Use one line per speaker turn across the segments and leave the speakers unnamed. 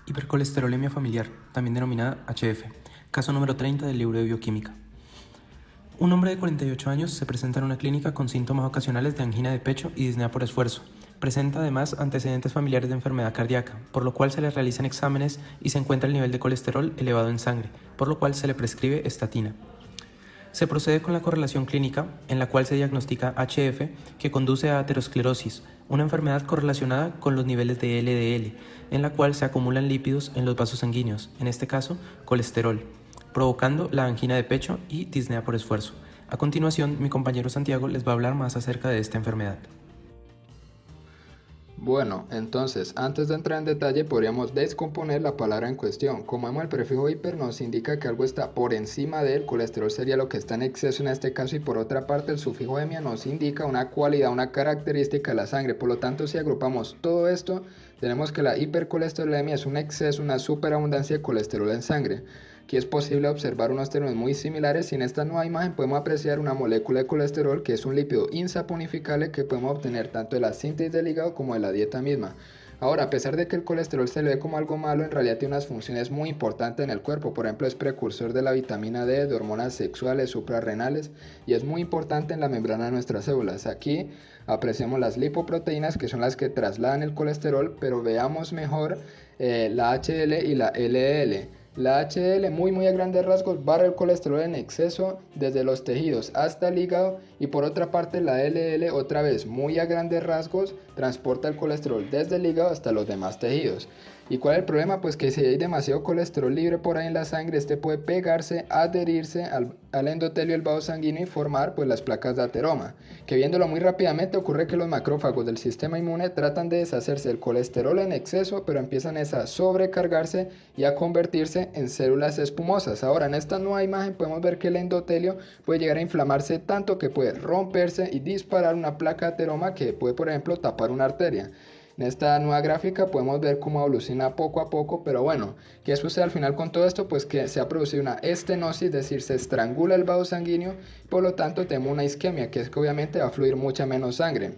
Hipercolesterolemia familiar, también denominada HF. Caso número 30 del libro de bioquímica. Un hombre de 48 años se presenta en una clínica con síntomas ocasionales de angina de pecho y disnea por esfuerzo. Presenta además antecedentes familiares de enfermedad cardíaca, por lo cual se le realizan exámenes y se encuentra el nivel de colesterol elevado en sangre, por lo cual se le prescribe estatina. Se procede con la correlación clínica, en la cual se diagnostica HF, que conduce a aterosclerosis, una enfermedad correlacionada con los niveles de LDL, en la cual se acumulan lípidos en los vasos sanguíneos, en este caso colesterol, provocando la angina de pecho y disnea por esfuerzo. A continuación, mi compañero Santiago les va a hablar más acerca de esta enfermedad.
Bueno, entonces, antes de entrar en detalle, podríamos descomponer la palabra en cuestión. Como vemos, el prefijo hiper nos indica que algo está por encima del colesterol, sería lo que está en exceso en este caso, y por otra parte, el sufijo hemia nos indica una cualidad, una característica de la sangre. Por lo tanto, si agrupamos todo esto, tenemos que la hipercolesterolemia es un exceso, una superabundancia de colesterol en sangre. Aquí es posible observar unos términos muy similares y en esta nueva imagen podemos apreciar una molécula de colesterol que es un lípido insaponificable que podemos obtener tanto de la síntesis del hígado como de la dieta misma. Ahora, a pesar de que el colesterol se le ve como algo malo, en realidad tiene unas funciones muy importantes en el cuerpo. Por ejemplo, es precursor de la vitamina D, de hormonas sexuales, suprarrenales y es muy importante en la membrana de nuestras células. Aquí apreciamos las lipoproteínas que son las que trasladan el colesterol, pero veamos mejor la HDL y la LDL. La HDL muy a grandes rasgos barra el colesterol en exceso desde los tejidos hasta el hígado y por otra parte la LDL otra vez muy a grandes rasgos transporta el colesterol desde el hígado hasta los demás tejidos. ¿Y cuál es el problema? Pues que si hay demasiado colesterol libre por ahí en la sangre, este puede pegarse, adherirse al endotelio del vaso sanguíneo y formar pues las placas de ateroma, que viéndolo muy rápidamente ocurre que los macrófagos del sistema inmune tratan de deshacerse del colesterol en exceso, pero empiezan a sobrecargarse y a convertirse en células espumosas. Ahora en esta nueva imagen podemos ver que el endotelio puede llegar a inflamarse tanto que puede romperse y disparar una placa de ateroma que puede por ejemplo tapar una arteria. En esta nueva gráfica podemos ver cómo evoluciona poco a poco, pero bueno, ¿qué sucede al final con todo esto? Pues que se ha producido una estenosis, es decir, se estrangula el vaso sanguíneo, por lo tanto tenemos una isquemia, que es que obviamente va a fluir mucha menos sangre.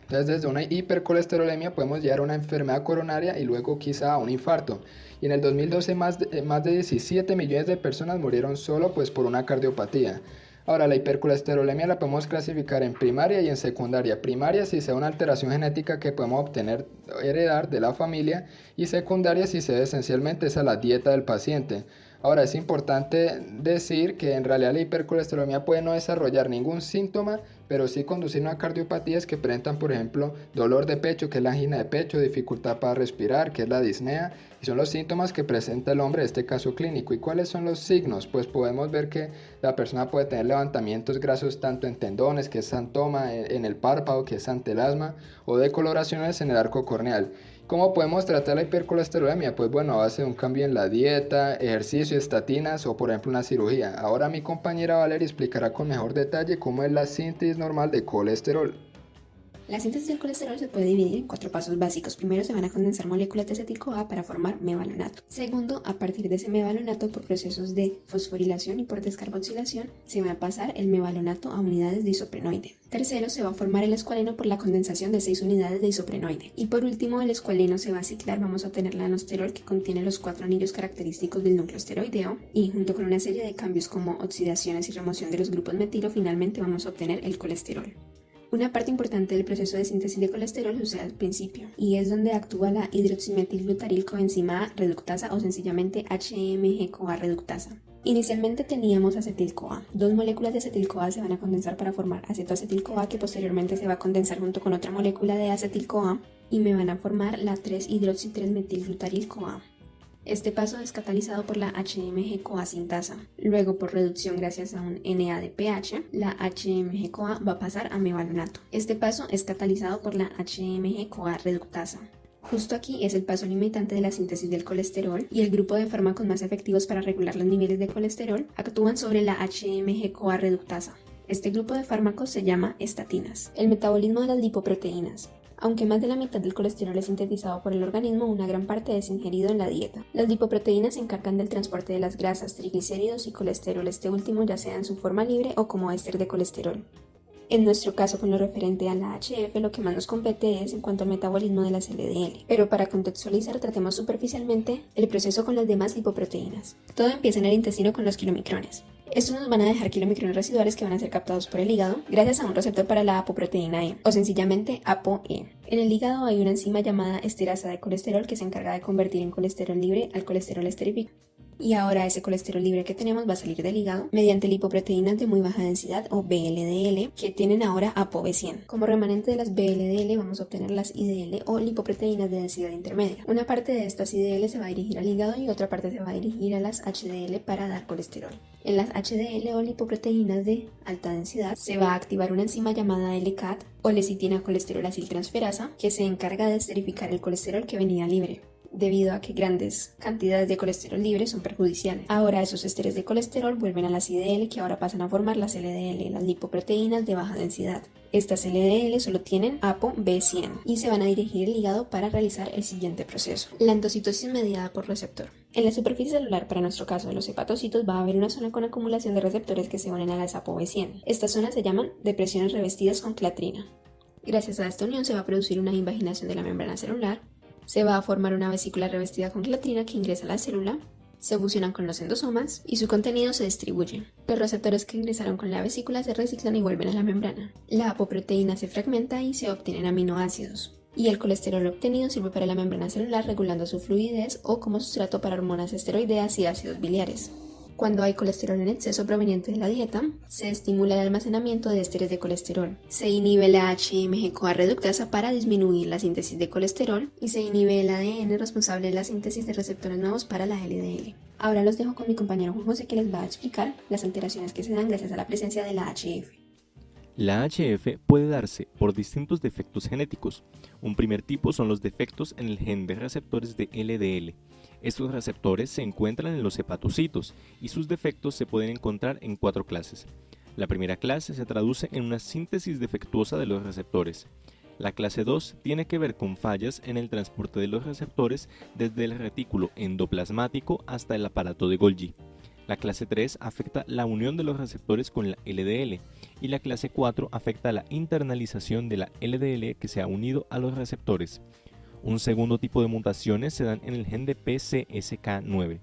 Entonces desde una hipercolesterolemia podemos llegar a una enfermedad coronaria y luego quizá a un infarto. Y en el 2012 más de 17 millones de personas murieron solo pues por una cardiopatía. Ahora, la hipercolesterolemia la podemos clasificar en primaria y en secundaria. Primaria si sea una alteración genética que podemos obtener, heredar de la familia, y secundaria si se debe esencialmente es a la dieta del paciente. Ahora, es importante decir que en realidad la hipercolesterolemia puede no desarrollar ningún síntoma, pero sí conducir a cardiopatías que presentan, por ejemplo, dolor de pecho, que es la angina de pecho, dificultad para respirar, que es la disnea, y son los síntomas que presenta el hombre en este caso clínico. ¿Y cuáles son los signos? Pues podemos ver que la persona puede tener levantamientos grasos tanto en tendones, que es xantoma, en el párpado, que es antelasma, o decoloraciones en el arco corneal. ¿Cómo podemos tratar la hipercolesterolemia? Pues bueno, a base de un cambio en la dieta, ejercicio, estatinas o por ejemplo una cirugía. Ahora mi compañera Valeria explicará con mejor detalle cómo es la síntesis normal de colesterol.
La síntesis del colesterol se puede dividir en 4 pasos básicos. Primero, se van a condensar moléculas de acetil-CoA para formar mevalonato. Segundo, a partir de ese mevalonato, por procesos de fosforilación y por descarboxilación, se va a pasar el mevalonato a unidades de isoprenoide. Tercero, se va a formar el escualeno por la condensación de 6 unidades de isoprenoide. Y por último, el escualeno se va a ciclar, vamos a obtener la anosterol que contiene los 4 anillos característicos del núcleo esteroideo y junto con una serie de cambios como oxidaciones y remoción de los grupos metilo, finalmente vamos a obtener el colesterol. Una parte importante del proceso de síntesis de colesterol sucede al principio y es donde actúa la hidroximetilglutaryl coenzima A reductasa o sencillamente HMG-CoA reductasa. Inicialmente teníamos acetil-CoA. 2 moléculas de acetil-CoA se van a condensar para formar acetoacetil-CoA que posteriormente se va a condensar junto con otra molécula de acetil-CoA y me van a formar la 3-hidroxi-3-metilglutaryl-CoA. Este paso es catalizado por la HMG-CoA sintasa. Luego, por reducción gracias a un NADPH, la HMG-CoA va a pasar a mevalonato. Este paso es catalizado por la HMG-CoA reductasa. Justo aquí es el paso limitante de la síntesis del colesterol y el grupo de fármacos más efectivos para regular los niveles de colesterol actúan sobre la HMG-CoA reductasa. Este grupo de fármacos se llama estatinas. El metabolismo de las lipoproteínas. Aunque más de la mitad del colesterol es sintetizado por el organismo, una gran parte es ingerido en la dieta. Las lipoproteínas se encargan del transporte de las grasas, triglicéridos y colesterol, este último ya sea en su forma libre o como éster de colesterol. En nuestro caso, con lo referente a la HF, lo que más nos compete es en cuanto al metabolismo de las LDL. Pero para contextualizar, tratemos superficialmente el proceso con las demás lipoproteínas. Todo empieza en el intestino con los kilomicrones. Estos nos van a dejar kilomicrones residuales que van a ser captados por el hígado gracias a un receptor para la apoproteína E, o sencillamente ApoE. En el hígado hay una enzima llamada esterasa de colesterol que se encarga de convertir en colesterol libre al colesterol esterífico. Y ahora ese colesterol libre que tenemos va a salir del hígado mediante lipoproteínas de muy baja densidad o VLDL que tienen ahora ApoB100. Como remanente de las VLDL vamos a obtener las IDL o lipoproteínas de densidad intermedia. Una parte de estas IDL se va a dirigir al hígado y otra parte se va a dirigir a las HDL para dar colesterol. En las HDL o lipoproteínas de alta densidad se va a activar una enzima llamada LCAT o lecitina colesterol aciltransferasa que se encarga de esterificar el colesterol que venía libre, debido a que grandes cantidades de colesterol libre son perjudiciales. Ahora esos esteres de colesterol vuelven a las IDL que ahora pasan a formar las LDL, las lipoproteínas de baja densidad. Estas LDL solo tienen ApoB100 y se van a dirigir al hígado para realizar el siguiente proceso, la endocitosis mediada por receptor. En la superficie celular, para nuestro caso de los hepatocitos, va a haber una zona con acumulación de receptores que se unen a las ApoB100. Estas zonas se llaman depresiones revestidas con clatrina. Gracias a esta unión se va a producir una invaginación de la membrana celular. Se va a formar una vesícula revestida con clatrina que ingresa a la célula, se fusionan con los endosomas y su contenido se distribuye. Los receptores que ingresaron con la vesícula se reciclan y vuelven a la membrana. La apoproteína se fragmenta y se obtienen aminoácidos. Y el colesterol obtenido sirve para la membrana celular regulando su fluidez o como sustrato para hormonas esteroideas y ácidos biliares. Cuando hay colesterol en exceso proveniente de la dieta, se estimula el almacenamiento de ésteres de colesterol. Se inhibe la HMG-CoA reductasa para disminuir la síntesis de colesterol y se inhibe el ADN responsable de la síntesis de receptores nuevos para la LDL. Ahora los dejo con mi compañero Juan José que les va a explicar las alteraciones que se dan gracias a la presencia de la HF.
La HF puede darse por distintos defectos genéticos. Un primer tipo son los defectos en el gen de receptores de LDL. Estos receptores se encuentran en los hepatocitos y sus defectos se pueden encontrar en 4 clases. La primera clase se traduce en una síntesis defectuosa de los receptores. La clase 2 tiene que ver con fallas en el transporte de los receptores desde el retículo endoplasmático hasta el aparato de Golgi. La clase 3 afecta la unión de los receptores con la LDL y la clase 4 afecta la internalización de la LDL que se ha unido a los receptores. Un segundo tipo de mutaciones se dan en el gen de PCSK9.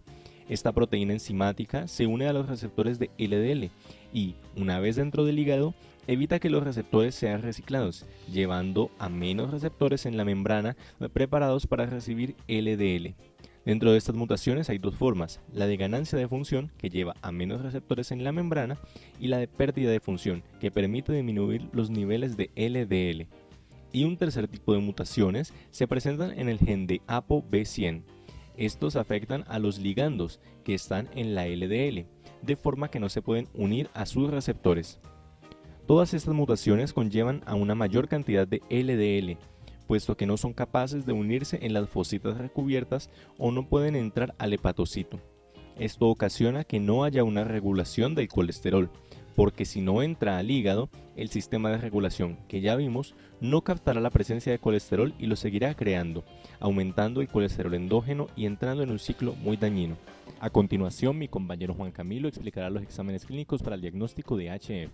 Esta proteína enzimática se une a los receptores de LDL y, una vez dentro del hígado, evita que los receptores sean reciclados, llevando a menos receptores en la membrana preparados para recibir LDL. Dentro de estas mutaciones hay 2 formas, la de ganancia de función, que lleva a menos receptores en la membrana, y la de pérdida de función, que permite disminuir los niveles de LDL. Y un tercer tipo de mutaciones se presentan en el gen de ApoB100. Estos afectan a los ligandos que están en la LDL, de forma que no se pueden unir a sus receptores. Todas estas mutaciones conllevan a una mayor cantidad de LDL, puesto que no son capaces de unirse en las fositas recubiertas o no pueden entrar al hepatocito. Esto ocasiona que no haya una regulación del colesterol, porque si no entra al hígado, el sistema de regulación que ya vimos no captará la presencia de colesterol y lo seguirá creando, aumentando el colesterol endógeno y entrando en un ciclo muy dañino. A continuación, mi compañero Juan Camilo explicará los exámenes clínicos para el diagnóstico de HF.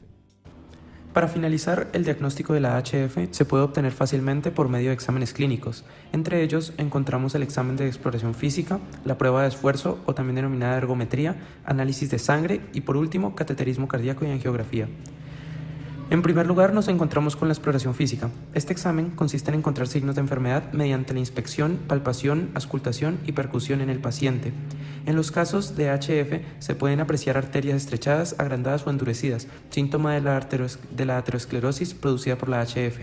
Para finalizar, el diagnóstico de la HF se puede obtener fácilmente por medio de exámenes clínicos. Entre ellos encontramos el examen de exploración física, la prueba de esfuerzo o también denominada ergometría, análisis de sangre y por último cateterismo cardíaco y angiografía. En primer lugar nos encontramos con la exploración física. Este examen consiste en encontrar signos de enfermedad mediante la inspección, palpación, auscultación y percusión en el paciente. En los casos de HF se pueden apreciar arterias estrechadas, agrandadas o endurecidas, síntoma de la aterosclerosis producida por la HF.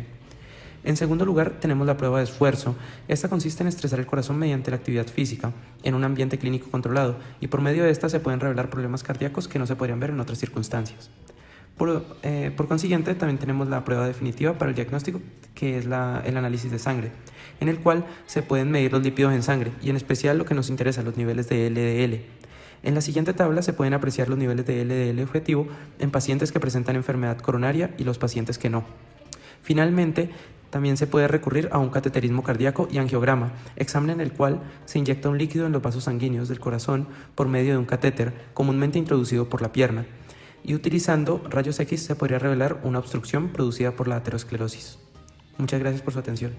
En segundo lugar, tenemos la prueba de esfuerzo. Esta consiste en estresar el corazón mediante la actividad física, en un ambiente clínico controlado, y por medio de esta se pueden revelar problemas cardíacos que no se podrían ver en otras circunstancias. Por consiguiente, también tenemos la prueba definitiva para el diagnóstico, que es el análisis de sangre, en el cual se pueden medir los lípidos en sangre, y en especial lo que nos interesa, los niveles de LDL. En la siguiente tabla se pueden apreciar los niveles de LDL objetivo en pacientes que presentan enfermedad coronaria y los pacientes que no. Finalmente, también se puede recurrir a un cateterismo cardíaco y angiograma, examen en el cual se inyecta un líquido en los vasos sanguíneos del corazón por medio de un catéter, comúnmente introducido por la pierna. y utilizando rayos X se podría revelar una obstrucción producida por la aterosclerosis. Muchas gracias por su atención.